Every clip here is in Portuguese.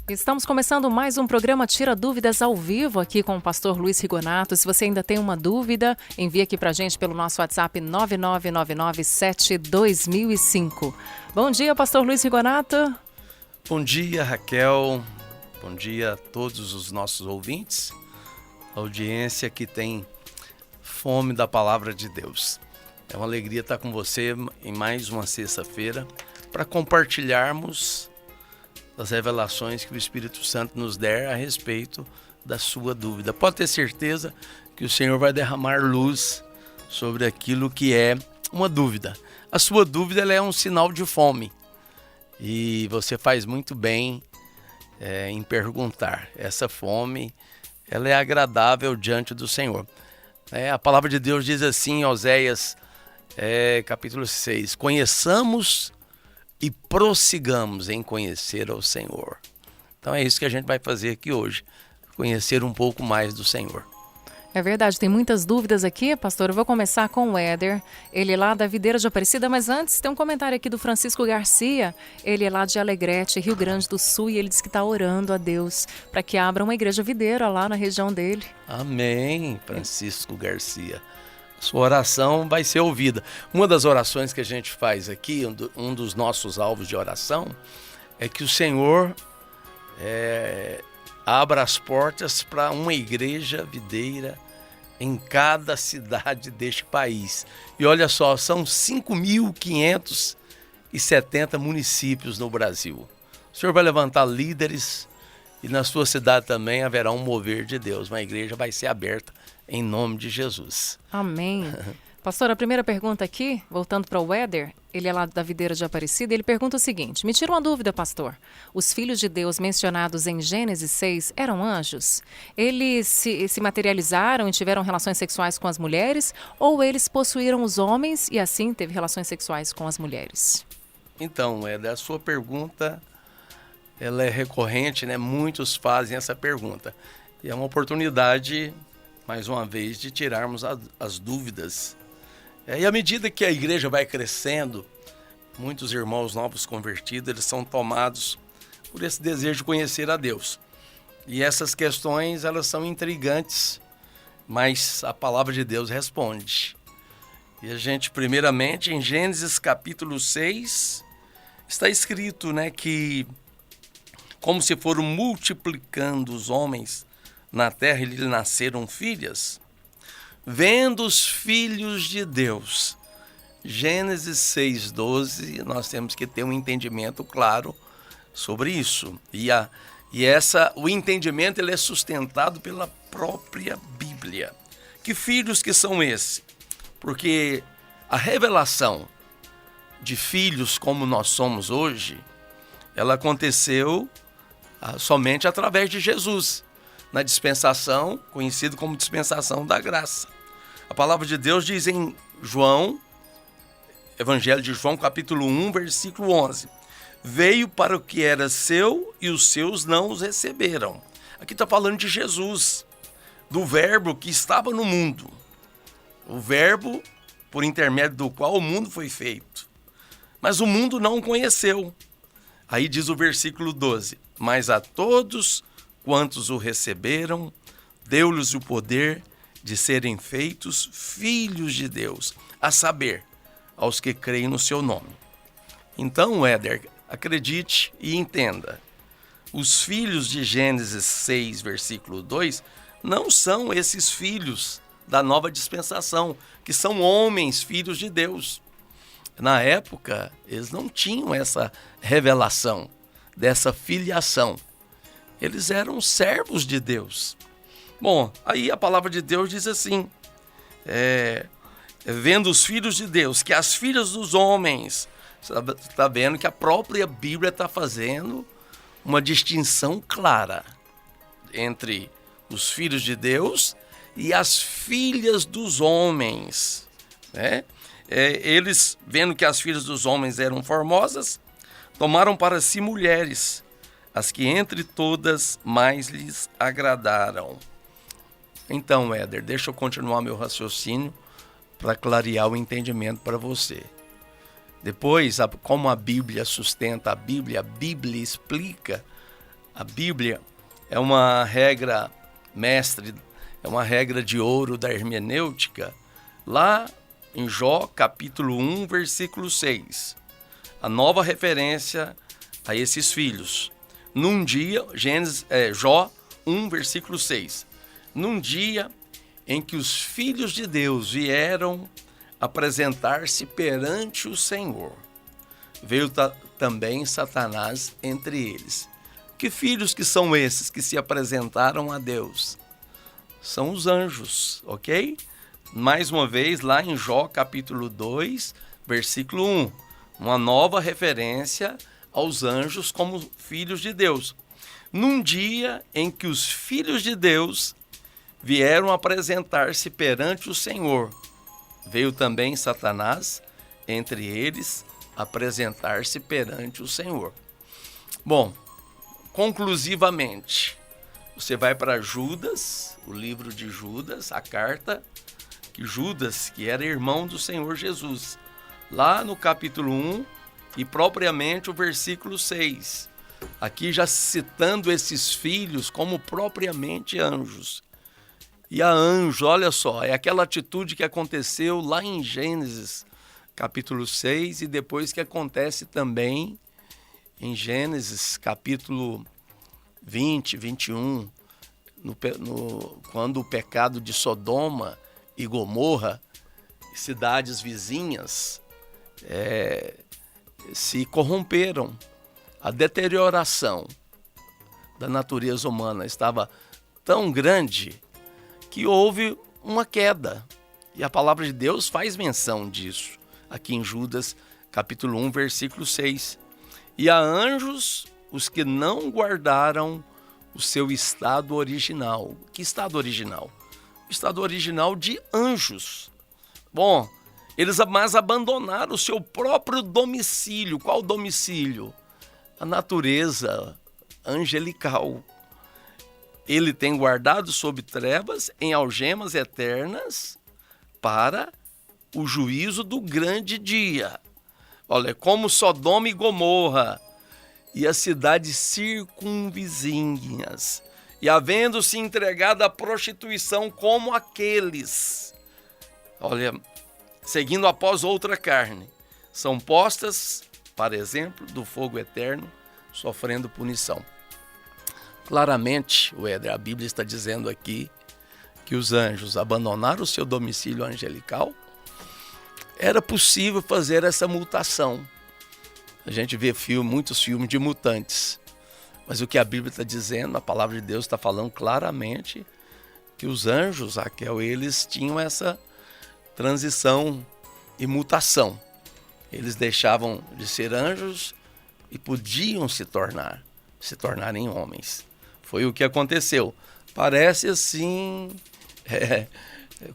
Estamos começando mais um programa Tira Dúvidas ao vivo aqui com o pastor Luiz Rigonato. Se você ainda tem uma dúvida, envie aqui pra gente pelo nosso WhatsApp 999972005. Bom dia, pastor Luiz Rigonato. Bom dia, Raquel. Bom dia a todos os nossos ouvintes, a audiência que tem fome da palavra de Deus. É uma alegria estar com você em mais uma sexta-feira para compartilharmos as revelações que o Espírito Santo nos der a respeito da sua dúvida. Pode ter certeza que o Senhor vai derramar luz sobre aquilo que é uma dúvida. A sua dúvida ela é um sinal de fome e você faz muito bem em perguntar. Essa fome ela é agradável diante do Senhor. A palavra de Deus diz assim em Oséias capítulo 6, conheçamos e prossigamos em conhecer ao Senhor. Então é isso que a gente vai fazer aqui hoje, conhecer um pouco mais do Senhor. É verdade, tem muitas dúvidas aqui, pastor. Eu vou começar com o Éder, ele é lá da Videira de Aparecida, mas antes tem um comentário aqui do Francisco Garcia, ele é lá de Alegrete, Rio Grande do Sul, e ele diz que está orando a Deus para que abra uma igreja videira lá na região dele. Amém, Francisco Garcia. Sua oração vai ser ouvida. Uma das orações que a gente faz aqui, um dos nossos alvos de oração, é que o Senhor abra as portas para uma igreja videira em cada cidade deste país. E olha só, são 5.570 municípios no Brasil. O Senhor vai levantar líderes e na sua cidade também haverá um mover de Deus. Uma igreja vai ser aberta em nome de Jesus. Amém. Pastor, a primeira pergunta aqui, voltando para o Éder, ele é lá da Videira de Aparecida, ele pergunta o seguinte: me tira uma dúvida, pastor. Os filhos de Deus mencionados em Gênesis 6 eram anjos? Eles se materializaram e tiveram relações sexuais com as mulheres, ou eles possuíram os homens e assim teve relações sexuais com as mulheres? Então, Éder, a sua pergunta ela é recorrente, né? Muitos fazem essa pergunta. E é uma oportunidade, mais uma vez, de tirarmos as dúvidas. E à medida que a igreja vai crescendo, muitos irmãos novos convertidos, eles são tomados por esse desejo de conhecer a Deus. E essas questões, elas são intrigantes, mas a palavra de Deus responde. E a gente, primeiramente, em Gênesis capítulo 6, está escrito, né, que como se foram multiplicando os homens na terra e lhe nasceram filhas, vendo os filhos de Deus. Gênesis 6:12, nós temos que ter um entendimento claro sobre isso. O entendimento ele é sustentado pela própria Bíblia. Que filhos que são esses? Porque a revelação de filhos como nós somos hoje, ela aconteceu somente através de Jesus, na dispensação, conhecido como dispensação da graça. A palavra de Deus diz em Evangelho de João, capítulo 1, versículo 11. Veio para o que era seu e os seus não os receberam. Aqui está falando de Jesus, do verbo que estava no mundo. O verbo por intermédio do qual o mundo foi feito. Mas o mundo não o conheceu. Aí diz o versículo 12. Mas a todos quantos o receberam, deu-lhes o poder de serem feitos filhos de Deus, a saber, aos que creem no seu nome. Então, Éder, acredite e entenda. Os filhos de Gênesis 6, versículo 2, não são esses filhos da nova dispensação, que são homens, filhos de Deus. Na época, eles não tinham essa revelação, dessa filiação. Eles eram servos de Deus. Bom, aí a palavra de Deus diz assim, vendo os filhos de Deus, que as filhas dos homens, está vendo que a própria Bíblia está fazendo uma distinção clara entre os filhos de Deus e as filhas dos homens, né? Eles, vendo que as filhas dos homens eram formosas, tomaram para si mulheres, as que entre todas mais lhes agradaram. Então, Éder, deixa eu continuar meu raciocínio para clarear o entendimento para você. Depois, como a Bíblia sustenta a Bíblia explica A Bíblia é uma regra mestre, é uma regra de ouro da hermenêutica, lá em Jó, capítulo 1, versículo 6. A nova referência a esses filhos. Num dia, Jó 1, versículo 6. Num dia em que os filhos de Deus vieram apresentar-se perante o Senhor, veio também Satanás entre eles. Que filhos que são esses que se apresentaram a Deus? São os anjos, ok? Mais uma vez, lá em Jó, capítulo 2, versículo 1. Uma nova referência aos anjos como filhos de Deus. Num dia em que os filhos de Deus vieram apresentar-se perante o Senhor, veio também Satanás entre eles apresentar-se perante o Senhor. Bom, conclusivamente, você vai para Judas, o livro de Judas, a carta que Judas, que era irmão do Senhor Jesus, lá no capítulo 1 e propriamente o versículo 6. Aqui já citando esses filhos como propriamente anjos. E a anjo, olha só, é aquela atitude que aconteceu lá em Gênesis, capítulo 6, e depois que acontece também em Gênesis, capítulo 20, 21, quando o pecado de Sodoma e Gomorra, cidades vizinhas, se corromperam. A deterioração da natureza humana estava tão grande que houve uma queda. E a palavra de Deus faz menção disso, aqui em Judas, capítulo 1, versículo 6. E a anjos, os que não guardaram o seu estado original. Que estado original? O estado original de anjos. Bom, eles mas abandonaram o seu próprio domicílio. Qual domicílio? A natureza angelical. Ele tem guardado sob trevas em algemas eternas para o juízo do grande dia. Olha, como Sodoma e Gomorra e as cidades circunvizinhas, e havendo-se entregado à prostituição como aqueles, olha, seguindo após outra carne, são postas, para exemplo, do fogo eterno, sofrendo punição. Claramente, a Bíblia está dizendo aqui que os anjos abandonaram o seu domicílio angelical. Era possível fazer essa mutação. A gente vê muitos filmes de mutantes. Mas o que a Bíblia está dizendo, a palavra de Deus está falando claramente que os anjos, Raquel, eles tinham essa transição e mutação. Eles deixavam de ser anjos e podiam se tornarem homens. Foi o que aconteceu. Parece assim,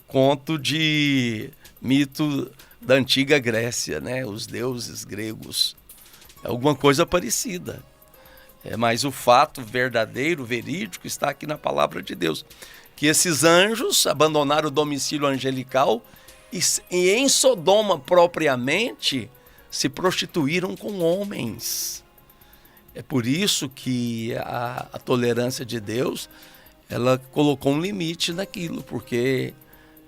conto de mito da antiga Grécia, né? Os deuses gregos. Alguma coisa parecida. Mas o fato verdadeiro, verídico, está aqui na palavra de Deus. Que esses anjos abandonaram o domicílio angelical e em Sodoma propriamente se prostituíram com homens. É por isso que a tolerância de Deus, ela colocou um limite naquilo, porque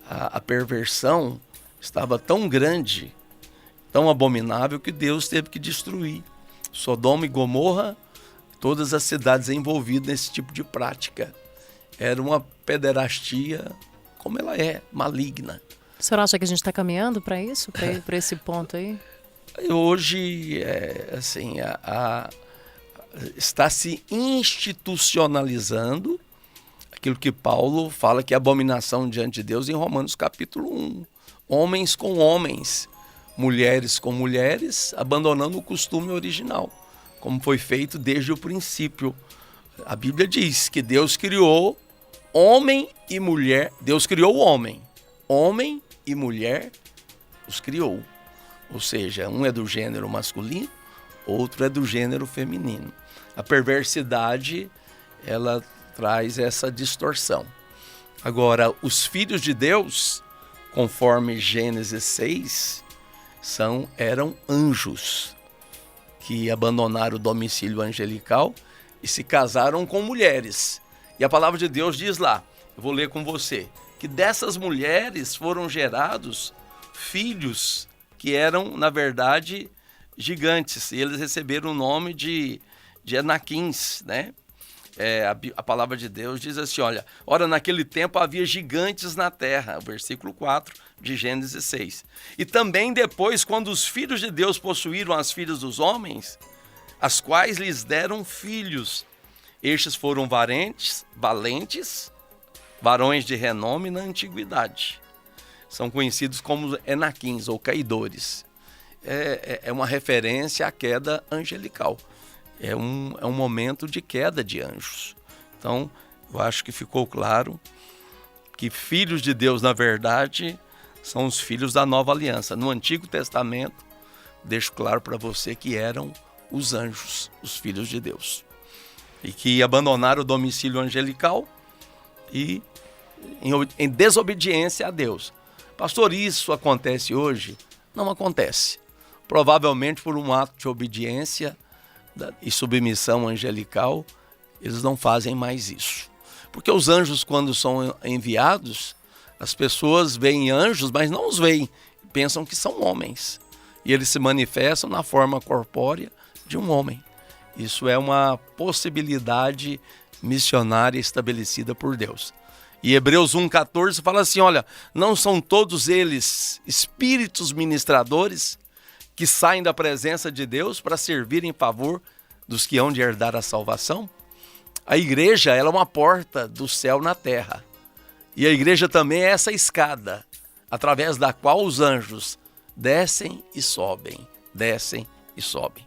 a perversão estava tão grande, tão abominável, que Deus teve que destruir Sodoma e Gomorra, todas as cidades envolvidas nesse tipo de prática. Era uma pederastia, como ela é, maligna. O senhor acha que a gente está caminhando para isso, para esse ponto aí? Hoje, está se institucionalizando aquilo que Paulo fala que é abominação diante de Deus em Romanos capítulo 1. Homens com homens, mulheres com mulheres, abandonando o costume original, como foi feito desde o princípio. A Bíblia diz que Deus criou homem e mulher. Deus criou o homem e mulher os criou. Ou seja, um é do gênero masculino, outro é do gênero feminino. A perversidade, ela traz essa distorção. Agora, os filhos de Deus, conforme Gênesis 6, eram anjos que abandonaram o domicílio angelical e se casaram com mulheres. E a palavra de Deus diz lá, eu vou ler com você, que dessas mulheres foram gerados filhos que eram, na verdade, gigantes. E eles receberam o nome de Enaquins, né? A palavra de Deus diz assim, olha, ora, naquele tempo havia gigantes na terra, o versículo 4 de Gênesis 6. E também depois, quando os filhos de Deus possuíram as filhas dos homens, as quais lhes deram filhos, estes foram valentes, varões de renome na antiguidade. São conhecidos como Enaquins ou caidores. É uma referência à queda angelical. É um momento de queda de anjos. Então, eu acho que ficou claro que filhos de Deus, na verdade, são os filhos da nova aliança. No Antigo Testamento, deixo claro para você que eram os anjos, os filhos de Deus. E que abandonaram o domicílio angelical e em desobediência a Deus. Pastor, isso acontece hoje? Não acontece. Provavelmente por um ato de obediência e submissão angelical, eles não fazem mais isso. Porque os anjos, quando são enviados, as pessoas veem anjos, mas não os veem, pensam que são homens. E eles se manifestam na forma corpórea de um homem. Isso é uma possibilidade missionária estabelecida por Deus. E Hebreus 1,14 fala assim, olha, não são todos eles espíritos ministradores que saem da presença de Deus para servir em favor dos que hão de herdar a salvação? A igreja, ela é uma porta do céu na terra. E a igreja também é essa escada, através da qual os anjos descem e sobem, descem e sobem.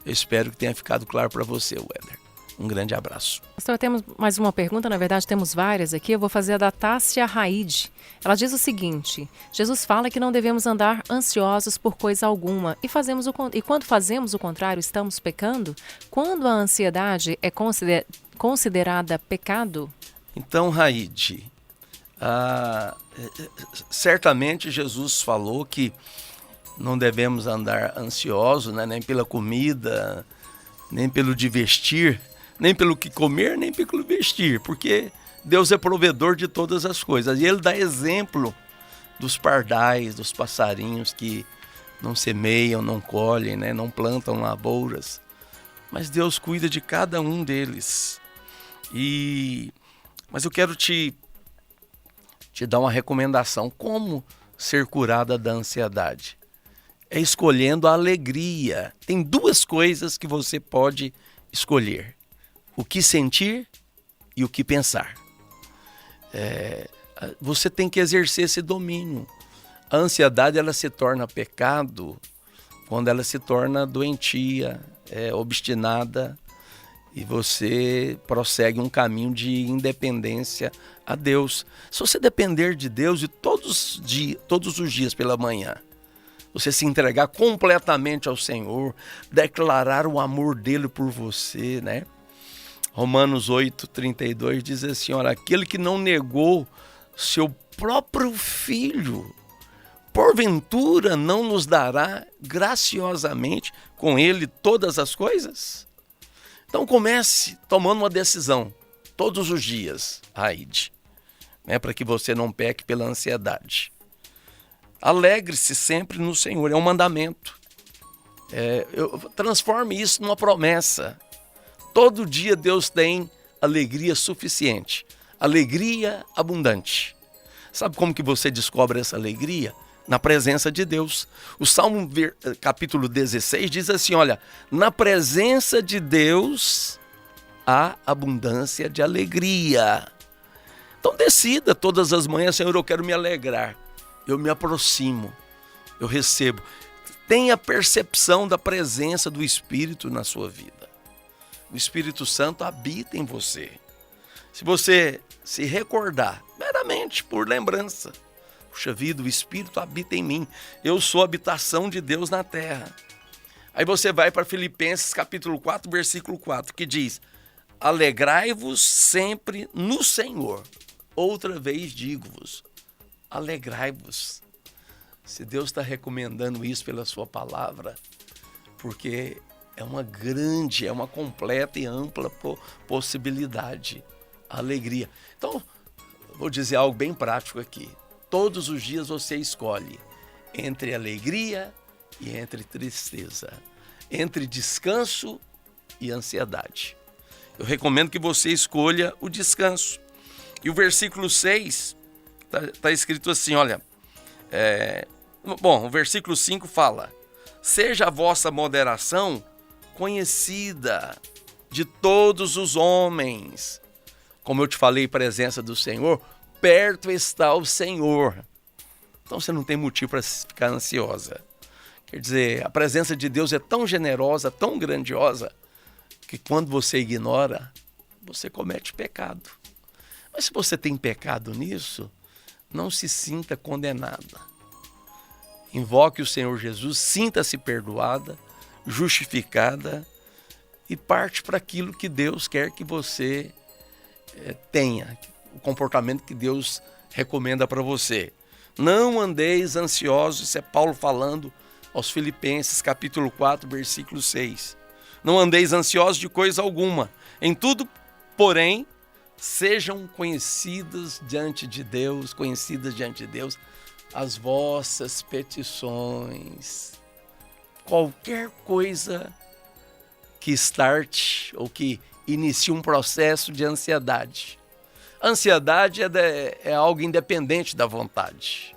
Eu espero que tenha ficado claro para você, Weder. Um grande abraço. Pastor, temos mais uma pergunta, na verdade temos várias aqui. Eu vou fazer a da Tássia Raide. Ela diz o seguinte: Jesus fala que não devemos andar ansiosos por coisa alguma e quando fazemos o contrário, estamos pecando? Quando a ansiedade é considerada pecado? Então, Raide, certamente Jesus falou que não devemos andar ansiosos, né, nem pela comida, nem pelo de vestir, nem pelo que comer, nem pelo vestir, porque Deus é provedor de todas as coisas. E Ele dá exemplo dos pardais, dos passarinhos que não semeiam, não colhem, né, não plantam lavouras, mas Deus cuida de cada um deles. Mas eu quero te dar uma recomendação. Como ser curada da ansiedade? É escolhendo a alegria. Tem duas coisas que você pode escolher: o que sentir e o que pensar. Você tem que exercer esse domínio. A ansiedade, ela se torna pecado quando ela se torna doentia, obstinada, e você prossegue um caminho de independência a Deus. Se você depender de Deus e todos os dias pela manhã, você se entregar completamente ao Senhor, declarar o amor dele por você, né? Romanos 8:32 diz assim, olha, aquele que não negou seu próprio filho, porventura não nos dará graciosamente com ele todas as coisas? Então comece tomando uma decisão todos os dias, Raide, né, para que você não peque pela ansiedade. Alegre-se sempre no Senhor, é um mandamento. Transforme isso numa promessa. Todo dia Deus tem alegria suficiente, alegria abundante. Sabe como que você descobre essa alegria? Na presença de Deus. O Salmo capítulo 16 diz assim, olha, na presença de Deus há abundância de alegria. Então decida todas as manhãs, Senhor, eu quero me alegrar. Eu me aproximo, eu recebo. Tenha percepção da presença do Espírito na sua vida. O Espírito Santo habita em você. Se você se recordar, meramente por lembrança, puxa vida, o Espírito habita em mim. Eu sou a habitação de Deus na terra. Aí você vai para Filipenses capítulo 4, versículo 4, que diz, alegrai-vos sempre no Senhor. Outra vez digo-vos, alegrai-vos. Se Deus está recomendando isso pela sua palavra, porque é uma grande, é uma completa e ampla possibilidade. A alegria. Então, vou dizer algo bem prático aqui. Todos os dias você escolhe entre alegria e entre tristeza, entre descanso e ansiedade. Eu recomendo que você escolha o descanso. E o versículo 6 está escrito assim, olha, o versículo 5 fala: seja a vossa moderação conhecida de todos os homens. Como eu te falei, presença do Senhor, perto está o Senhor. Então você não tem motivo para ficar ansiosa. Quer dizer, a presença de Deus é tão generosa, tão grandiosa, que quando você ignora, você comete pecado. Mas se você tem pecado nisso, não se sinta condenada. Invoque o Senhor Jesus, sinta-se perdoada, justificada e parte para aquilo que Deus quer que você tenha, o comportamento que Deus recomenda para você. Não andeis ansiosos, isso é Paulo falando aos Filipenses, capítulo 4, versículo 6. Não andeis ansiosos de coisa alguma. Em tudo, porém, sejam conhecidas diante de Deus, as vossas petições. Qualquer coisa que starte ou que inicie um processo de ansiedade. A ansiedade é algo independente da vontade.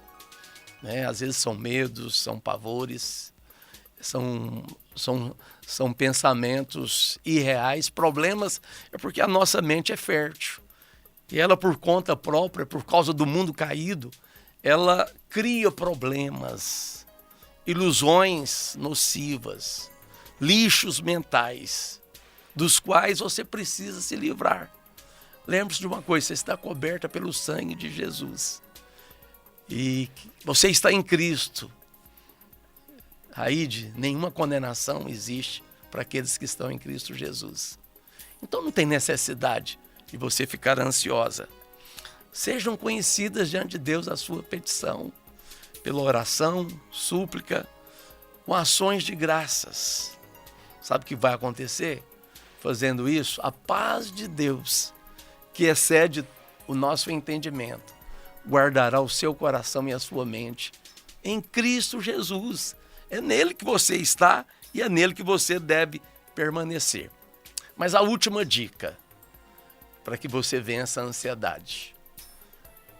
Né? Às vezes são medos, são pavores, são pensamentos irreais. Problemas é porque a nossa mente é fértil. E ela, por conta própria, por causa do mundo caído, ela cria problemas, ilusões nocivas, lixos mentais, dos quais você precisa se livrar. Lembre-se de uma coisa, você está coberta pelo sangue de Jesus. E você está em Cristo. Aide, nenhuma condenação existe para aqueles que estão em Cristo Jesus. Então não tem necessidade de você ficar ansiosa. Sejam conhecidas diante de Deus a sua petição, pela oração, súplica, com ações de graças. Sabe o que vai acontecer? Fazendo isso, a paz de Deus, que excede o nosso entendimento, guardará o seu coração e a sua mente em Cristo Jesus. É nele que você está e é nele que você deve permanecer. Mas a última dica para que você vença a ansiedade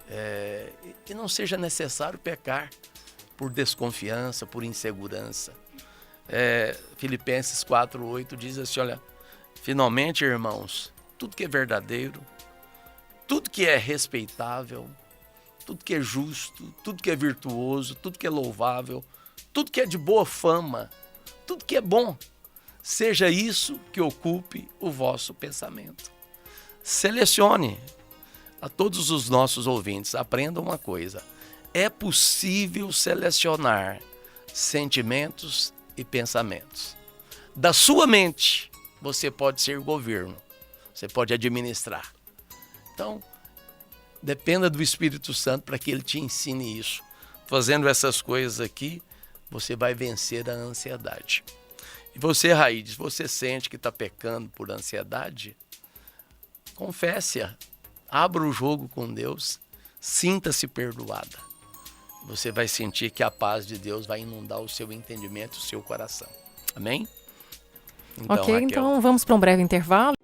é que não seja necessário pecar por desconfiança, por insegurança. Filipenses 4:8 diz assim, olha, finalmente, irmãos, tudo que é verdadeiro, tudo que é respeitável, tudo que é justo, tudo que é virtuoso, tudo que é louvável, tudo que é de boa fama, tudo que é bom, seja isso que ocupe o vosso pensamento. Selecione. A todos os nossos ouvintes, aprendam uma coisa. É possível selecionar sentimentos e pensamentos. Da sua mente, você pode ser governo, você pode administrar. Então, dependa do Espírito Santo para que ele te ensine isso. Fazendo essas coisas aqui, você vai vencer a ansiedade. E você, Raídes, você sente que está pecando por ansiedade? Confesse-a. Abra o jogo com Deus. Sinta-se perdoada. Você vai sentir que a paz de Deus vai inundar o seu entendimento, o seu coração. Amém? Então, ok, Raquel, então vamos para um breve intervalo.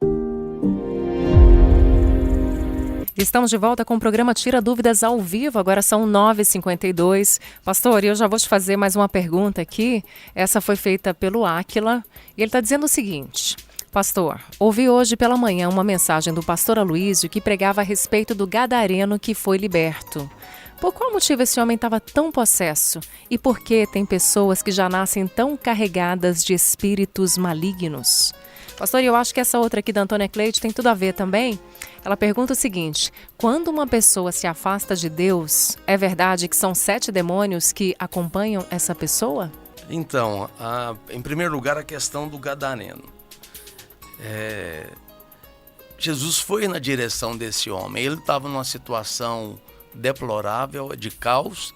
Estamos de volta com o programa Tira Dúvidas ao vivo, agora são 9h52. Pastor, eu já vou te fazer mais uma pergunta aqui. Essa foi feita pelo Áquila e ele está dizendo o seguinte: pastor, ouvi hoje pela manhã uma mensagem do pastor Aloísio que pregava a respeito do gadareno que foi liberto. Por qual motivo esse homem estava tão possesso? E por que tem pessoas que já nascem tão carregadas de espíritos malignos? Pastor, eu acho que essa outra aqui da Antônia Cleide tem tudo a ver também. Ela pergunta o seguinte: quando uma pessoa se afasta de Deus, é verdade que são 7 demônios que acompanham essa pessoa? Então, em primeiro lugar, a questão do gadareno. Jesus foi na direção desse homem. Ele estava numa situação deplorável, de caos.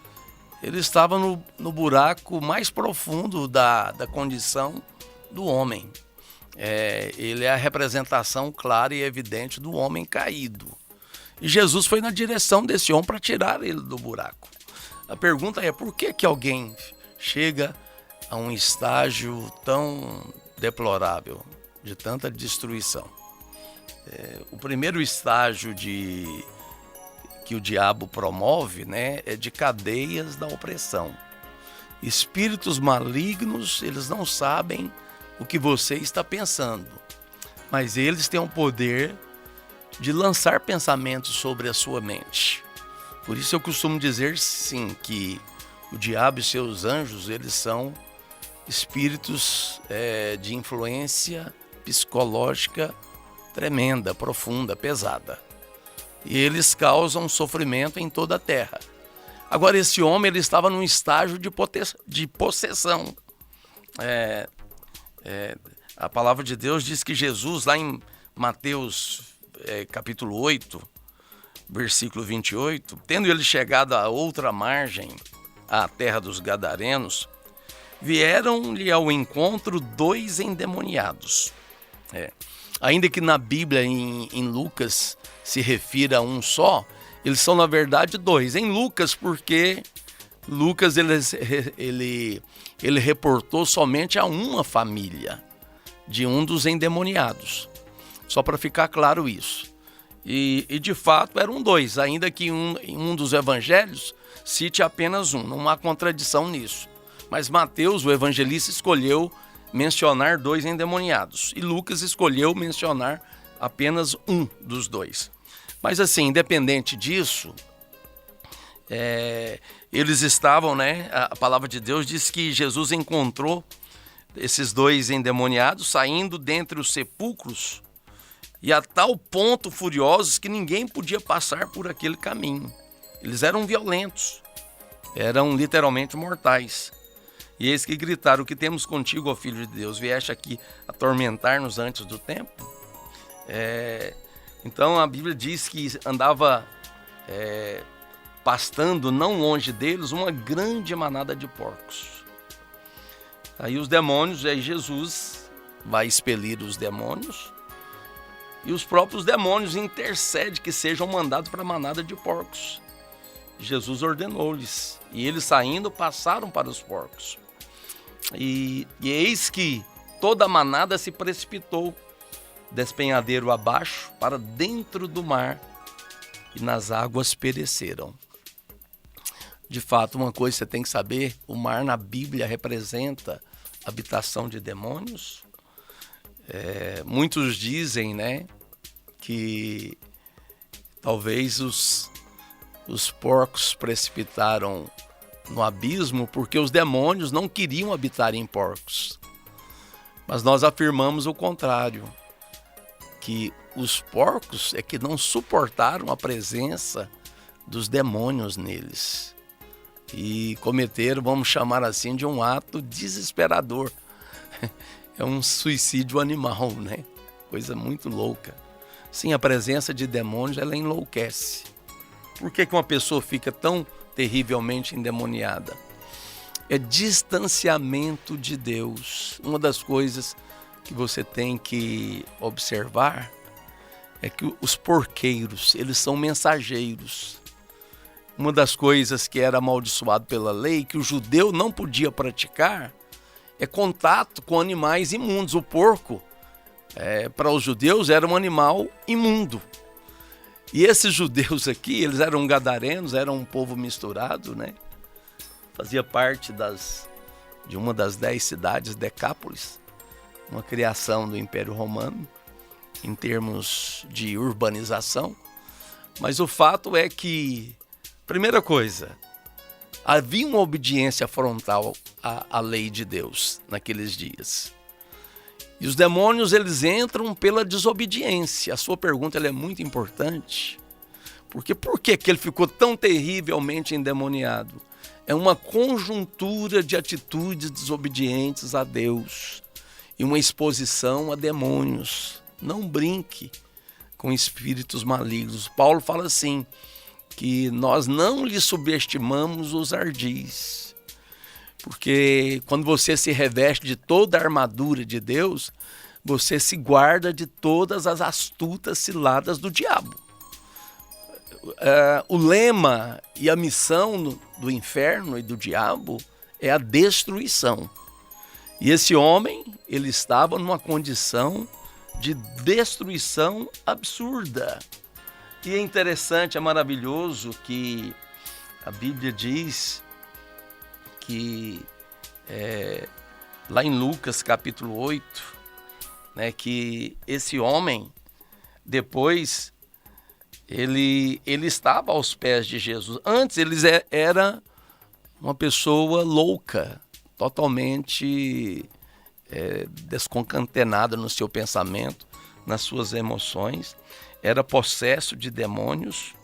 Ele estava no buraco mais profundo da condição do homem. Ele é a representação clara e evidente do homem caído. E Jesus foi na direção desse homem para tirar ele do buraco. A pergunta é, por que alguém chega a um estágio tão deplorável, de tanta destruição? O primeiro estágio que o diabo promove, né, é de cadeias da opressão. Espíritos malignos, eles não sabem o que você está pensando, mas eles têm o poder de lançar pensamentos sobre a sua mente. Por isso eu costumo dizer, sim, que o diabo e seus anjos, eles são espíritos de influência psicológica tremenda, profunda, pesada. E eles causam sofrimento em toda a terra. Agora, esse homem, ele estava num estágio de possessão. A palavra de Deus diz que Jesus, lá em Mateus capítulo 8, versículo 28, tendo ele chegado à outra margem, à terra dos Gadarenos, vieram-lhe ao encontro 2 endemoniados. Ainda que na Bíblia, em Lucas, se refira a um só, eles são na verdade 2. Em Lucas, porque Lucas ele reportou somente a uma família de um dos endemoniados. Só para ficar claro isso. E de fato eram 2, ainda que em um dos evangelhos cite apenas um. Não há contradição nisso. Mas Mateus, o evangelista, escolheu mencionar 2 endemoniados. E Lucas escolheu mencionar apenas um dos 2. Mas assim, independente disso, eles estavam, né? A palavra de Deus diz que Jesus encontrou esses 2 endemoniados saindo dentre os sepulcros e a tal ponto furiosos que ninguém podia passar por aquele caminho. Eles eram violentos, eram literalmente mortais. E eis que gritaram: o que temos contigo, ó Filho de Deus? Vieste aqui atormentar-nos antes do tempo? Então a Bíblia diz que andava pastando não longe deles uma grande manada de porcos. Aí os demônios, aí Jesus vai expelir os demônios e os próprios demônios intercedem que sejam mandados para a manada de porcos. Jesus ordenou-lhes e eles saindo passaram para os porcos. E eis que toda a manada se precipitou despenhadeiro abaixo para dentro do mar e nas águas pereceram. De fato, uma coisa você tem que saber: o mar na Bíblia representa habitação de demônios. Muitos dizem, né, que talvez os porcos precipitaram no abismo porque os demônios não queriam habitar em porcos. Mas nós afirmamos o contrário, que os porcos é que não suportaram a presença dos demônios neles e cometeram, vamos chamar assim, de um ato desesperador. É um suicídio animal, né? Coisa muito louca. Sim, a presença de demônios, ela enlouquece. Por que uma pessoa fica tão terrivelmente endemoniada? É distanciamento de Deus. Uma das coisas que você tem que observar é que os porqueiros, eles são mensageiros. Uma das coisas que era amaldiçoado pela lei, que o judeu não podia praticar, é contato com animais imundos. O porco, para os judeus, era um animal imundo. E esses judeus aqui, eles eram gadarenos, eram um povo misturado, né? Fazia parte de uma das 10 cidades, Decápolis, uma criação do Império Romano, em termos de urbanização. Mas o fato é que, primeira coisa, havia uma obediência frontal à lei de Deus naqueles dias. E os demônios, eles entram pela desobediência. A sua pergunta ela é muito importante. Porque por que ele ficou tão terrivelmente endemoniado? É uma conjuntura de atitudes desobedientes a Deus e uma exposição a demônios. Não brinque com espíritos malignos. Paulo fala assim, que nós não lhe subestimamos os ardis. Porque quando você se reveste de toda a armadura de Deus, você se guarda de todas as astutas ciladas do diabo. O lema e a missão do inferno e do diabo é a destruição. E esse homem, ele estava numa condição de destruição absurda. E é interessante, é maravilhoso que a Bíblia diz que lá em Lucas capítulo 8, né, que esse homem, depois, ele estava aos pés de Jesus. Antes, ele era uma pessoa louca, totalmente desconcatenada no seu pensamento, nas suas emoções, era possesso de demônios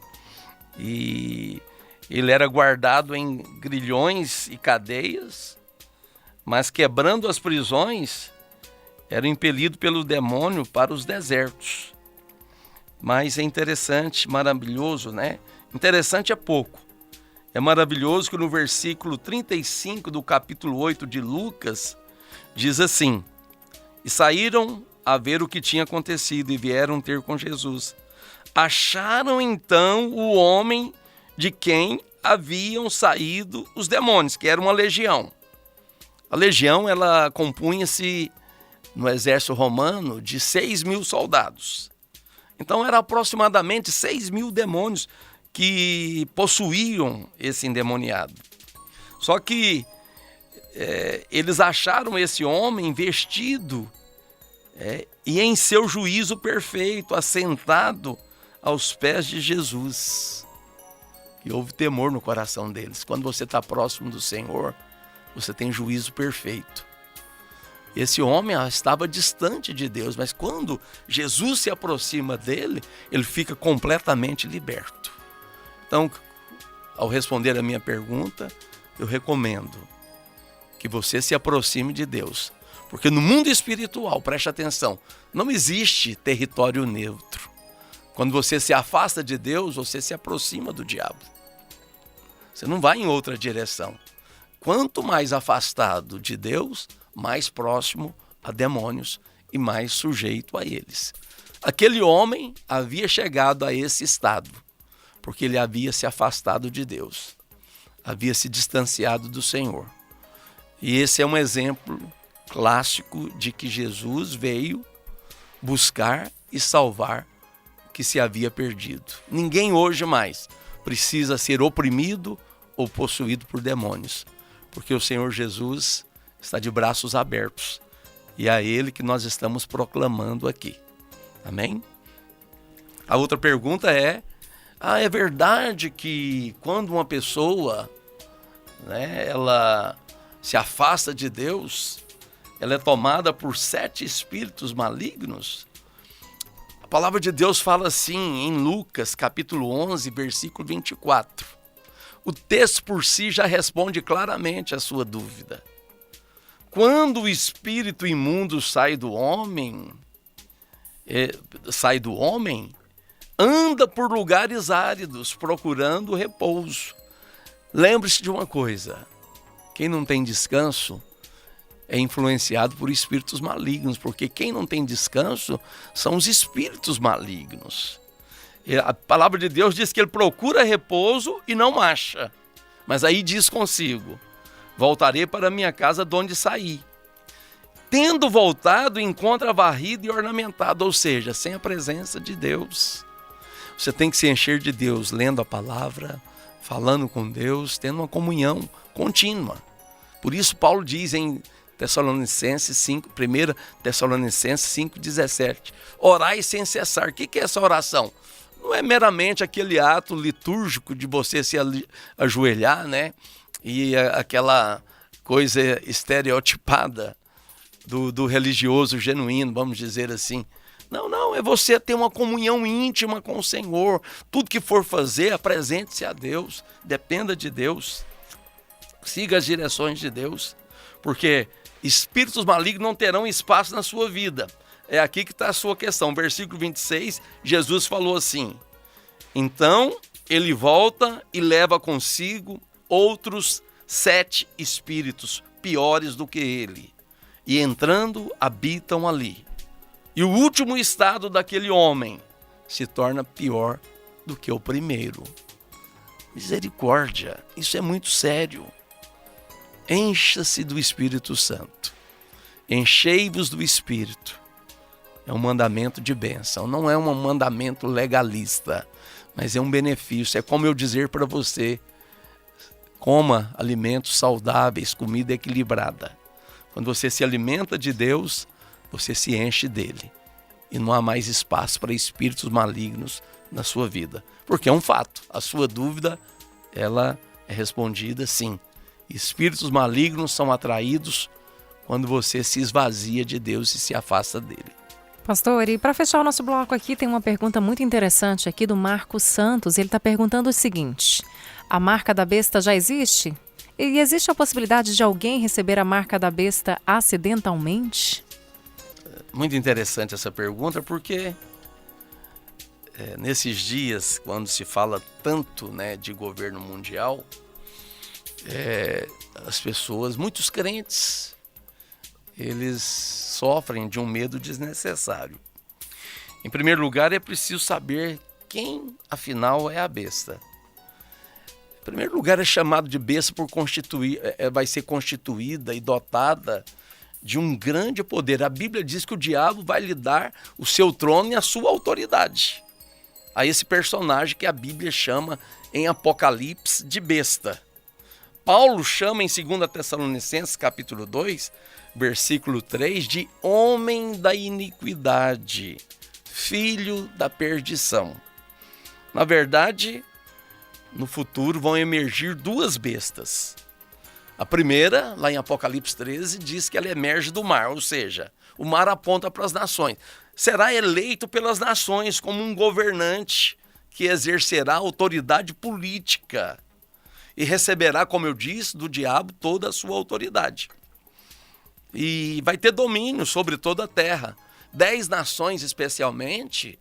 e ele era guardado em grilhões e cadeias, mas quebrando as prisões, era impelido pelo demônio para os desertos. Mas é interessante, maravilhoso, né? Interessante é pouco. É maravilhoso que no versículo 35 do capítulo 8 de Lucas, diz assim: e saíram a ver o que tinha acontecido e vieram ter com Jesus. Acharam então o homem de quem haviam saído os demônios, que era uma legião. A legião, ela compunha-se no exército romano de 6.000 soldados. Então era aproximadamente 6.000 demônios que possuíam esse endemoniado. Só que eles acharam esse homem vestido e em seu juízo perfeito, assentado aos pés de Jesus. E houve temor no coração deles. Quando você está próximo do Senhor, você tem juízo perfeito. Esse homem estava distante de Deus, mas quando Jesus se aproxima dele, ele fica completamente liberto. Então, ao responder a minha pergunta, eu recomendo que você se aproxime de Deus. Porque no mundo espiritual, preste atenção, não existe território neutro. Quando você se afasta de Deus, você se aproxima do diabo. Você não vai em outra direção. Quanto mais afastado de Deus, mais próximo a demônios e mais sujeito a eles. Aquele homem havia chegado a esse estado, porque ele havia se afastado de Deus, havia se distanciado do Senhor. E esse é um exemplo clássico de que Jesus veio buscar e salvar o que se havia perdido. Ninguém hoje mais precisa ser oprimido ou possuído por demônios, porque o Senhor Jesus está de braços abertos e é a Ele que nós estamos proclamando aqui. Amém? A outra pergunta é verdade que quando uma pessoa, ela se afasta de Deus, ela é tomada por 7 espíritos malignos? A palavra de Deus fala assim em Lucas capítulo 11, versículo 24. O texto por si já responde claramente a sua dúvida. Quando o espírito imundo sai do homem, anda por lugares áridos, procurando repouso. Lembre-se de uma coisa: quem não tem descanso é influenciado por espíritos malignos, porque quem não tem descanso são os espíritos malignos. A palavra de Deus diz que ele procura repouso e não acha. Mas aí diz consigo: voltarei para minha casa de onde saí. Tendo voltado, encontra varrido e ornamentado, ou seja, sem a presença de Deus. Você tem que se encher de Deus, lendo a palavra, falando com Deus, tendo uma comunhão contínua. Por isso Paulo diz em 1 Tessalonicenses 5:17, orai sem cessar. O que é essa oração? Não é meramente aquele ato litúrgico de você se ajoelhar, e aquela coisa estereotipada do religioso genuíno, vamos dizer assim. Não, é você ter uma comunhão íntima com o Senhor. Tudo que for fazer, apresente-se a Deus, dependa de Deus, siga as direções de Deus, porque espíritos malignos não terão espaço na sua vida. É aqui que está a sua questão. Versículo 26, Jesus falou assim: então ele volta e leva consigo outros 7 espíritos piores do que ele, e entrando, habitam ali. E o último estado daquele homem se torna pior do que o primeiro. Misericórdia, isso é muito sério. Encha-se do Espírito Santo. Enchei-vos do Espírito. É um mandamento de bênção, não é um mandamento legalista, mas é um benefício. É como eu dizer para você, coma alimentos saudáveis, comida equilibrada. Quando você se alimenta de Deus, você se enche dele. E não há mais espaço para espíritos malignos na sua vida. Porque é um fato, a sua dúvida, ela é respondida sim. Espíritos malignos são atraídos quando você se esvazia de Deus e se afasta dele. Pastor, e para fechar o nosso bloco aqui, tem uma pergunta muito interessante aqui do Marcos Santos. Ele está perguntando o seguinte: a marca da besta já existe? E existe a possibilidade de alguém receber a marca da besta acidentalmente? Muito interessante essa pergunta, porque nesses dias, quando se fala tanto, né, de governo mundial, as pessoas, muitos crentes, eles sofrem de um medo desnecessário. Em primeiro lugar, é preciso saber quem, afinal, é a besta. Em primeiro lugar, é chamado de besta por vai ser constituída e dotada de um grande poder. A Bíblia diz que o diabo vai lhe dar o seu trono e a sua autoridade a esse personagem que a Bíblia chama em Apocalipse de besta. Paulo chama em 2 Tessalonicenses, capítulo 2, versículo 3, de homem da iniquidade, filho da perdição. Na verdade, no futuro vão emergir 2 bestas. A primeira, lá em Apocalipse 13, diz que ela emerge do mar, ou seja, o mar aponta para as nações. Será eleito pelas nações como um governante que exercerá autoridade política e receberá, como eu disse, do diabo toda a sua autoridade. E vai ter domínio sobre toda a terra. 10 nações, especialmente,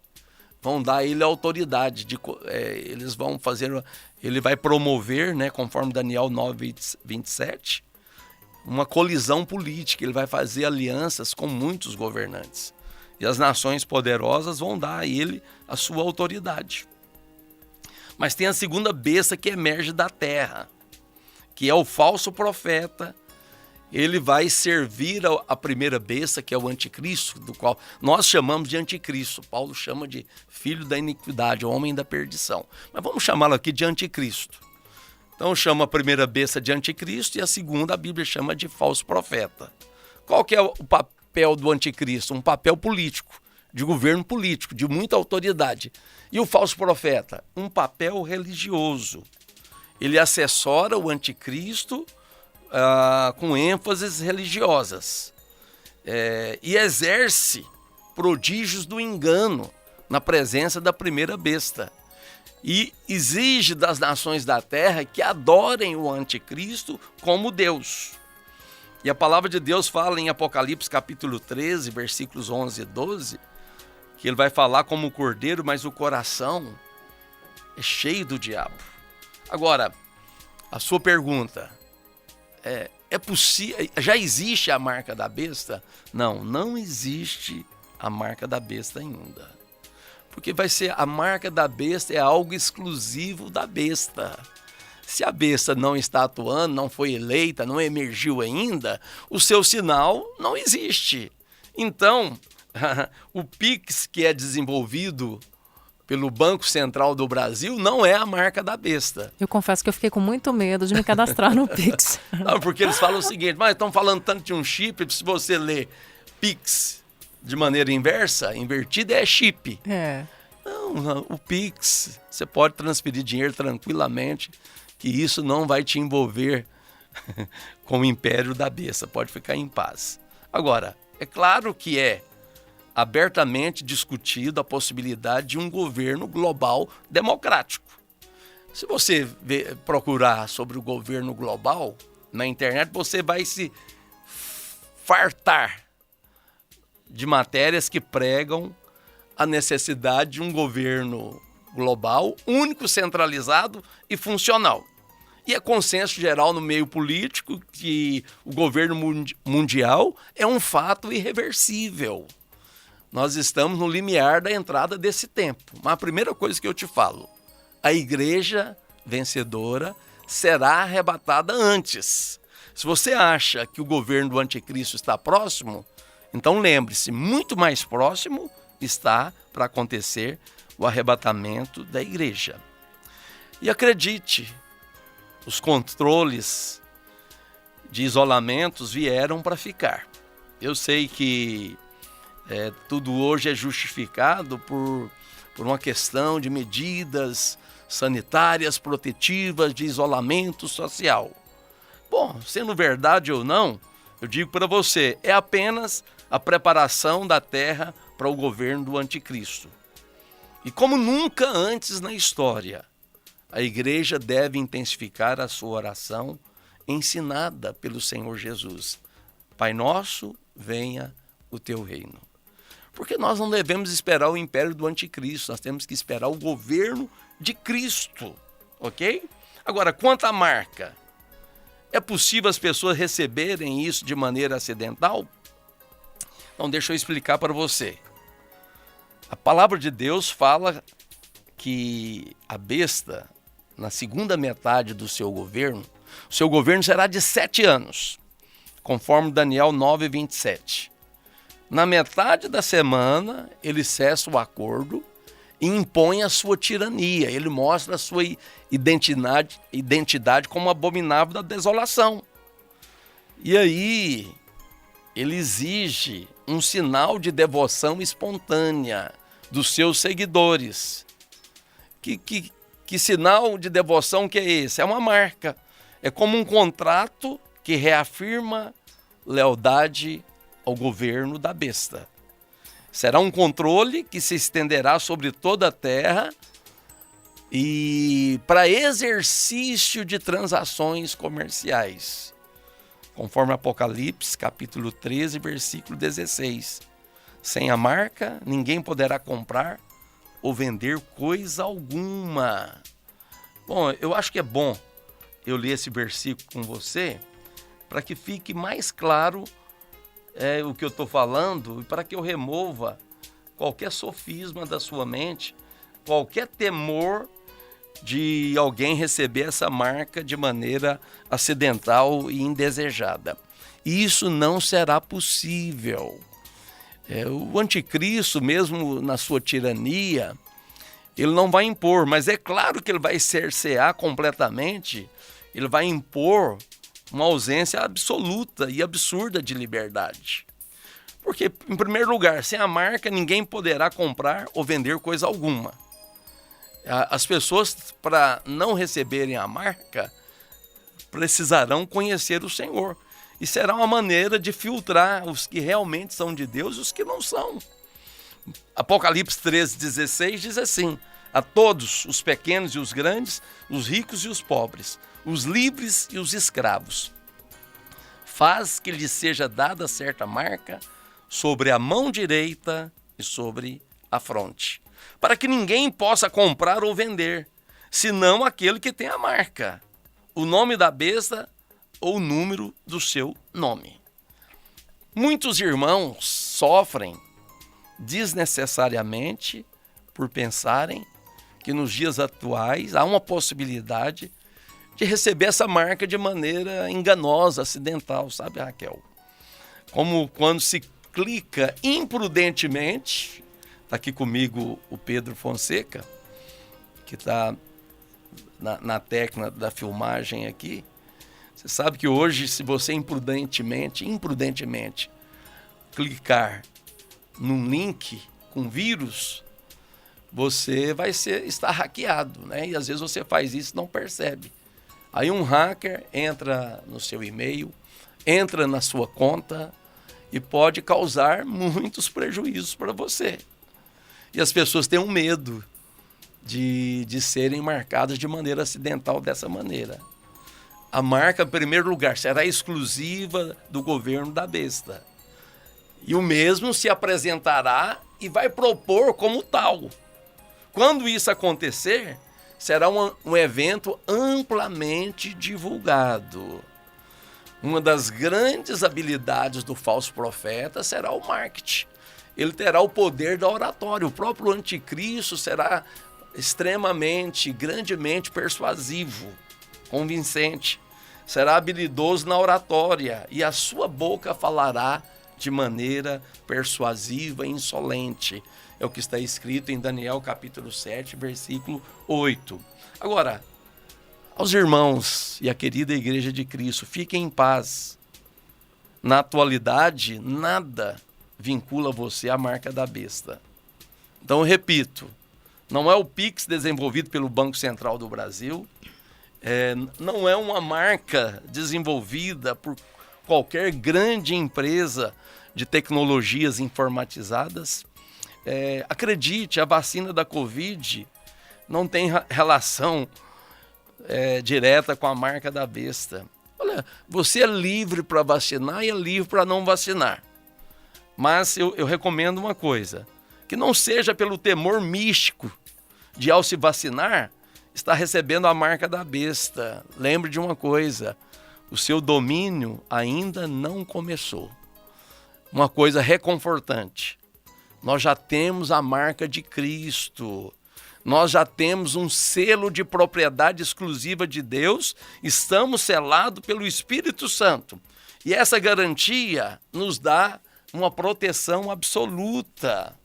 vão dar a ele a autoridade. Eles vão fazer, ele vai promover, né, conforme Daniel 9:27, uma colisão política. Ele vai fazer alianças com muitos governantes. E as nações poderosas vão dar a ele a sua autoridade. Mas tem a segunda besta que emerge da terra, que é o falso profeta. Ele vai servir a primeira besta, que é o anticristo, do qual nós chamamos de anticristo. Paulo chama de filho da iniquidade, homem da perdição. Mas vamos chamá-lo aqui de anticristo. Então chama a primeira besta de anticristo e a segunda a Bíblia chama de falso profeta. Qual que é o papel do anticristo? Um papel político, de governo político, de muita autoridade. E o falso profeta? Um papel religioso. Ele assessora o anticristo com ênfases religiosas e exerce prodígios do engano na presença da primeira besta e exige das nações da terra que adorem o anticristo como Deus. E a palavra de Deus fala em Apocalipse capítulo 13, versículos 11 e 12, que ele vai falar como o cordeiro, mas o coração é cheio do diabo. Agora, a sua pergunta: é possível? Já existe a marca da besta? Não, não existe a marca da besta ainda. Porque vai ser a marca da besta, é algo exclusivo da besta. Se a besta não está atuando, não foi eleita, não emergiu ainda, o seu sinal não existe. Então, o Pix que é desenvolvido pelo Banco Central do Brasil não é a marca da besta. Eu confesso que eu fiquei com muito medo de me cadastrar no Pix. Não, porque eles falam o seguinte: mas estão falando tanto de um chip, se você ler Pix de maneira invertida é chip. Não, o Pix, você pode transferir dinheiro tranquilamente, que isso não vai te envolver com o império da besta, pode ficar em paz. Agora, é claro que é abertamente discutido a possibilidade de um governo global democrático. Se você procurar sobre o governo global na internet, você vai se fartar de matérias que pregam a necessidade de um governo global, único, centralizado e funcional. E é consenso geral no meio político que o governo mundial é um fato irreversível. Nós estamos no limiar da entrada desse tempo. Mas a primeira coisa que eu te falo, a igreja vencedora será arrebatada antes. Se você acha que o governo do anticristo está próximo, então lembre-se, muito mais próximo está para acontecer o arrebatamento da igreja. E acredite, os controles de isolamentos vieram para ficar. Eu sei que tudo hoje é justificado por uma questão de medidas sanitárias, protetivas, de isolamento social. Bom, sendo verdade ou não, eu digo para você, é apenas a preparação da terra para o governo do anticristo. E como nunca antes na história, a igreja deve intensificar a sua oração ensinada pelo Senhor Jesus. Pai nosso, venha o teu reino. Porque nós não devemos esperar o império do anticristo, nós temos que esperar o governo de Cristo, ok? Agora, quanto à marca, é possível as pessoas receberem isso de maneira acidental? Então, deixa eu explicar para você. A palavra de Deus fala que a besta, na segunda metade do seu governo, o seu governo será de 7 anos, conforme Daniel 9:27. Na metade da semana, ele cessa o acordo e impõe a sua tirania. Ele mostra a sua identidade como abominável da desolação. E aí, ele exige um sinal de devoção espontânea dos seus seguidores. Que sinal de devoção que é esse? É uma marca. É como um contrato que reafirma lealdade ao governo da besta. Será um controle que se estenderá sobre toda a terra e para exercício de transações comerciais, conforme Apocalipse, capítulo 13, versículo 16. Sem a marca, ninguém poderá comprar ou vender coisa alguma. Bom, eu acho que é bom eu ler esse versículo com você para que fique mais claro o que eu estou falando e para que eu remova qualquer sofisma da sua mente, qualquer temor de alguém receber essa marca de maneira acidental e indesejada. Isso não será possível. O anticristo, mesmo na sua tirania, ele não vai impor, mas é claro que ele vai cercear completamente, ele vai impor uma ausência absoluta e absurda de liberdade. Porque, em primeiro lugar, sem a marca, ninguém poderá comprar ou vender coisa alguma. As pessoas, para não receberem a marca, precisarão conhecer o Senhor. E será uma maneira de filtrar os que realmente são de Deus e os que não são. Apocalipse 13:16 diz assim: a todos, os pequenos e os grandes, os ricos e os pobres, os livres e os escravos, faz que lhes seja dada certa marca sobre a mão direita e sobre a fronte, para que ninguém possa comprar ou vender, senão aquele que tem a marca, o nome da besta ou o número do seu nome. Muitos irmãos sofrem desnecessariamente por pensarem que nos dias atuais há uma possibilidade de receber essa marca de maneira enganosa, acidental, sabe, Raquel? Como quando se clica impudentemente, está aqui comigo o Pedro Fonseca, que está na técnica da filmagem aqui. Você sabe que hoje, se você impudentemente clicar num link com vírus, você vai estar hackeado, né? E às vezes você faz isso e não percebe. Aí um hacker entra no seu e-mail, entra na sua conta e pode causar muitos prejuízos para você. E as pessoas têm um medo de serem marcadas de maneira acidental dessa maneira. A marca, em primeiro lugar, será exclusiva do governo da besta. E o mesmo se apresentará e vai propor como tal. Quando isso acontecer, será um evento amplamente divulgado. Uma das grandes habilidades do falso profeta será o marketing. Ele terá o poder da oratória. O próprio anticristo será extremamente, grandemente persuasivo, convincente. Será habilidoso na oratória e a sua boca falará de maneira persuasiva e insolente. É o que está escrito em Daniel capítulo 7, versículo 8. Agora, aos irmãos e à querida Igreja de Cristo, fiquem em paz. Na atualidade, nada vincula você à marca da besta. Então, eu repito, não é o Pix desenvolvido pelo Banco Central do Brasil, não é uma marca desenvolvida por qualquer grande empresa de tecnologias informatizadas. Acredite, a vacina da Covid não tem relação direta com a marca da besta. Olha, você é livre para vacinar e é livre para não vacinar. Mas eu recomendo uma coisa, que não seja pelo temor místico de, ao se vacinar, estar recebendo a marca da besta. Lembre de uma coisa, o seu domínio ainda não começou. Uma coisa reconfortante, nós já temos a marca de Cristo. Nós já temos um selo de propriedade exclusiva de Deus, estamos selados pelo Espírito Santo. E essa garantia nos dá uma proteção absoluta.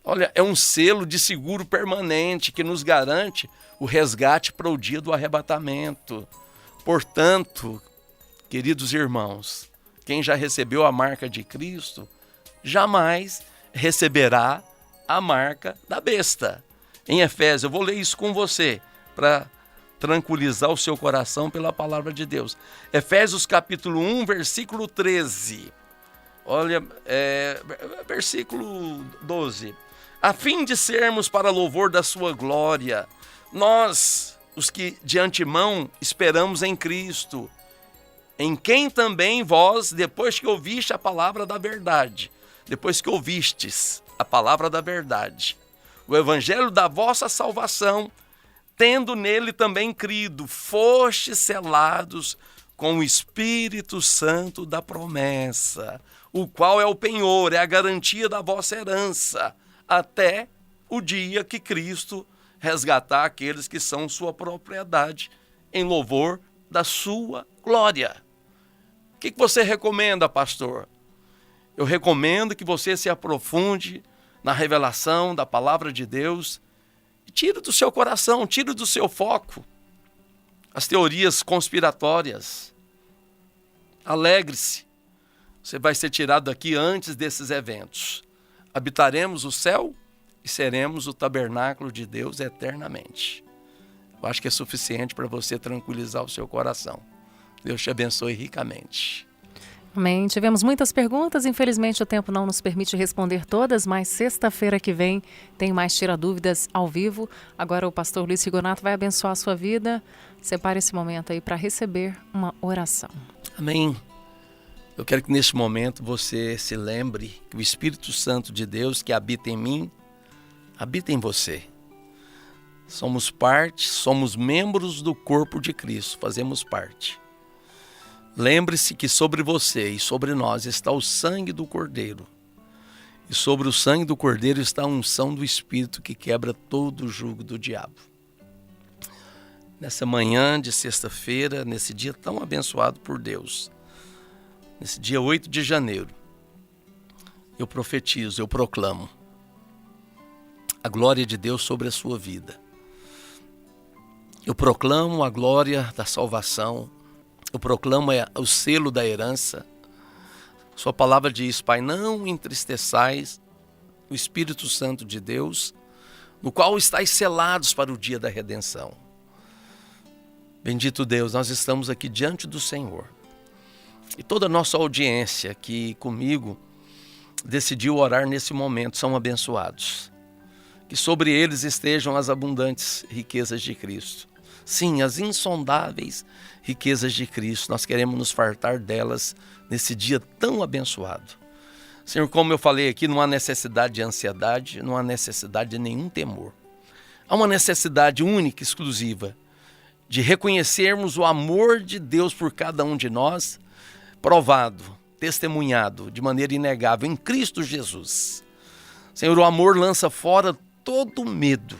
Olha, é um selo de seguro permanente que nos garante o resgate para o dia do arrebatamento. Portanto, queridos irmãos, quem já recebeu a marca de Cristo, jamais receberá a marca da besta. Em Efésios, eu vou ler isso com você, para tranquilizar o seu coração pela palavra de Deus. Efésios capítulo 1, versículo 13. Olha, versículo 12. A fim de sermos para louvor da sua glória, nós, os que de antemão esperamos em Cristo, em quem também vós, depois que ouviste a palavra da verdade, depois que ouvistes a palavra da verdade, o evangelho da vossa salvação, tendo nele também crido, fostes selados com o Espírito Santo da promessa, o qual é o penhor, é a garantia da vossa herança, até o dia que Cristo resgatar aqueles que são sua propriedade, em louvor da sua glória. O que você recomenda, pastor? Eu recomendo que você se aprofunde na revelação da palavra de Deus e tire do seu coração, tire do seu foco as teorias conspiratórias. Alegre-se, você vai ser tirado daqui antes desses eventos. Habitaremos o céu e seremos o tabernáculo de Deus eternamente. Eu acho que é suficiente para você tranquilizar o seu coração. Deus te abençoe ricamente. Amém. Tivemos muitas perguntas, infelizmente o tempo não nos permite responder todas, mas sexta-feira que vem tem mais Tira Dúvidas ao vivo. Agora o pastor Luiz Rigonato vai abençoar a sua vida. Separe esse momento aí para receber uma oração. Amém. Eu quero que neste momento você se lembre que o Espírito Santo de Deus que habita em mim, habita em você. Somos parte, somos membros do corpo de Cristo, fazemos parte. Lembre-se que sobre você e sobre nós está o sangue do Cordeiro. E sobre o sangue do Cordeiro está a unção do Espírito que quebra todo o jugo do diabo. Nessa manhã de sexta-feira, nesse dia tão abençoado por Deus, nesse dia 8 de janeiro, eu profetizo, eu proclamo a glória de Deus sobre a sua vida. Eu proclamo a glória da salvação. Eu proclamo o selo da herança. Sua palavra diz, Pai, não entristeçais o Espírito Santo de Deus, no qual estáis selados para o dia da redenção. Bendito Deus, nós estamos aqui diante do Senhor. E toda a nossa audiência que comigo decidiu orar nesse momento são abençoados. Que sobre eles estejam as abundantes riquezas de Cristo. Sim, as insondáveis riquezas de Cristo. Nós queremos nos fartar delas nesse dia tão abençoado. Senhor, como eu falei aqui, não há necessidade de ansiedade, não há necessidade de nenhum temor. Há uma necessidade única, exclusiva, de reconhecermos o amor de Deus por cada um de nós, provado, testemunhado de maneira inegável em Cristo Jesus. Senhor, o amor lança fora todo medo.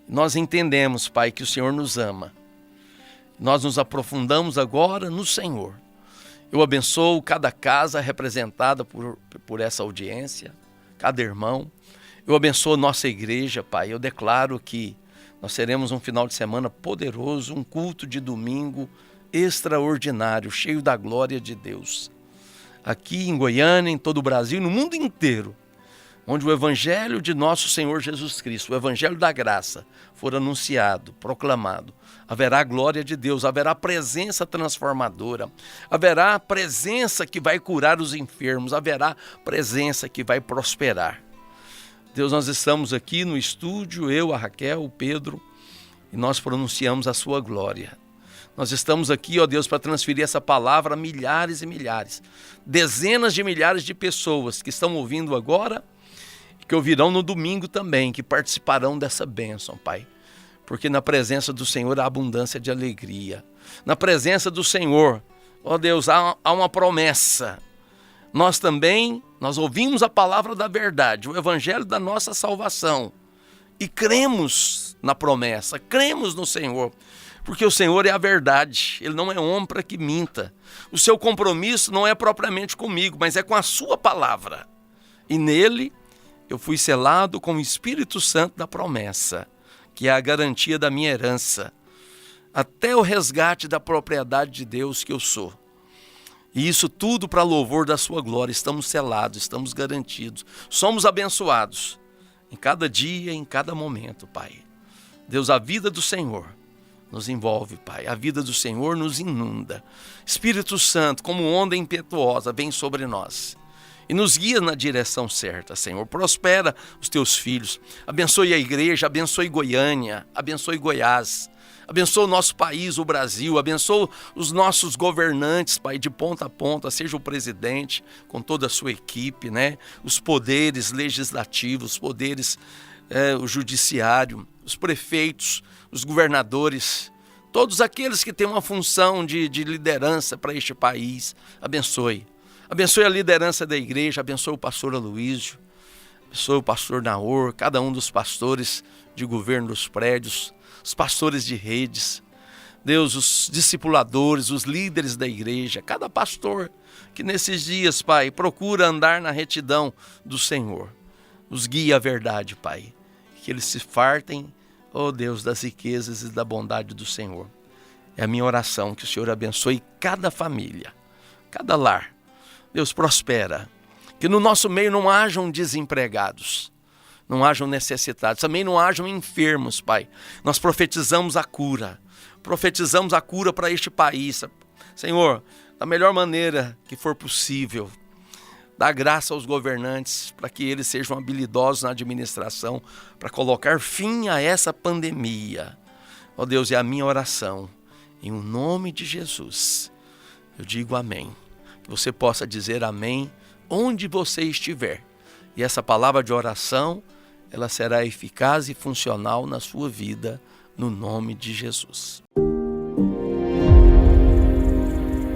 Nós entendemos, Pai, que o Senhor nos ama. Nós nos aprofundamos agora no Senhor. Eu abençoo cada casa representada por essa audiência, cada irmão. Eu abençoo nossa igreja, Pai. Eu declaro que nós teremos um final de semana poderoso, um culto de domingo extraordinário, cheio da glória de Deus. Aqui em Goiânia, em todo o Brasil, no mundo inteiro, onde o Evangelho de nosso Senhor Jesus Cristo, o Evangelho da graça, for anunciado, proclamado, haverá glória de Deus, haverá presença transformadora, haverá presença que vai curar os enfermos, haverá presença que vai prosperar. Deus, nós estamos aqui no estúdio, eu, a Raquel, o Pedro, e nós pronunciamos a sua glória. Nós estamos aqui, ó Deus, para transferir essa palavra a milhares e milhares, dezenas de milhares de pessoas que estão ouvindo agora, que ouvirão no domingo também, que participarão dessa bênção, Pai. Porque na presença do Senhor há abundância de alegria. Na presença do Senhor, ó Deus, há uma promessa. Nós ouvimos a palavra da verdade, o evangelho da nossa salvação. E cremos na promessa, cremos no Senhor. Porque o Senhor é a verdade, Ele não é homem para que minta. O seu compromisso não é propriamente comigo, mas é com a sua palavra. E nele eu fui selado com o Espírito Santo da promessa, que é a garantia da minha herança, até o resgate da propriedade de Deus que eu sou. E isso tudo para louvor da sua glória. Estamos selados, estamos garantidos, somos abençoados em cada dia, em cada momento, Pai. Deus, a vida do Senhor nos envolve, Pai. A vida do Senhor nos inunda. Espírito Santo, como onda impetuosa, vem sobre nós e nos guia na direção certa, Senhor. Prospera os teus filhos. Abençoe a igreja, abençoe Goiânia, abençoe Goiás. Abençoa o nosso país, o Brasil. Abençoa os nossos governantes, Pai, de ponta a ponta, seja o presidente, com toda a sua equipe, né? Os poderes legislativos, os poderes, o judiciário, os prefeitos, os governadores, todos aqueles que têm uma função de liderança para este país. Abençoe. Abençoe a liderança da igreja, abençoe o pastor Aloísio, abençoe o pastor Naor, cada um dos pastores de governo dos prédios, os pastores de redes, Deus, os discipuladores, os líderes da igreja, cada pastor que nesses dias, Pai, procura andar na retidão do Senhor. Os guie à verdade, Pai, que eles se fartem, ó Deus, das riquezas e da bondade do Senhor. É a minha oração que o Senhor abençoe cada família, cada lar. Deus, prospera, que no nosso meio não hajam desempregados, não hajam necessitados, também não hajam enfermos, Pai. Nós profetizamos a cura para este país, Senhor, da melhor maneira que for possível. Dá graça aos governantes para que eles sejam habilidosos na administração, para colocar fim a essa pandemia. Ó Deus, é a minha oração, em o nome de Jesus, eu digo amém. Que você possa dizer amém onde você estiver. E essa palavra de oração, ela será eficaz e funcional na sua vida, no nome de Jesus.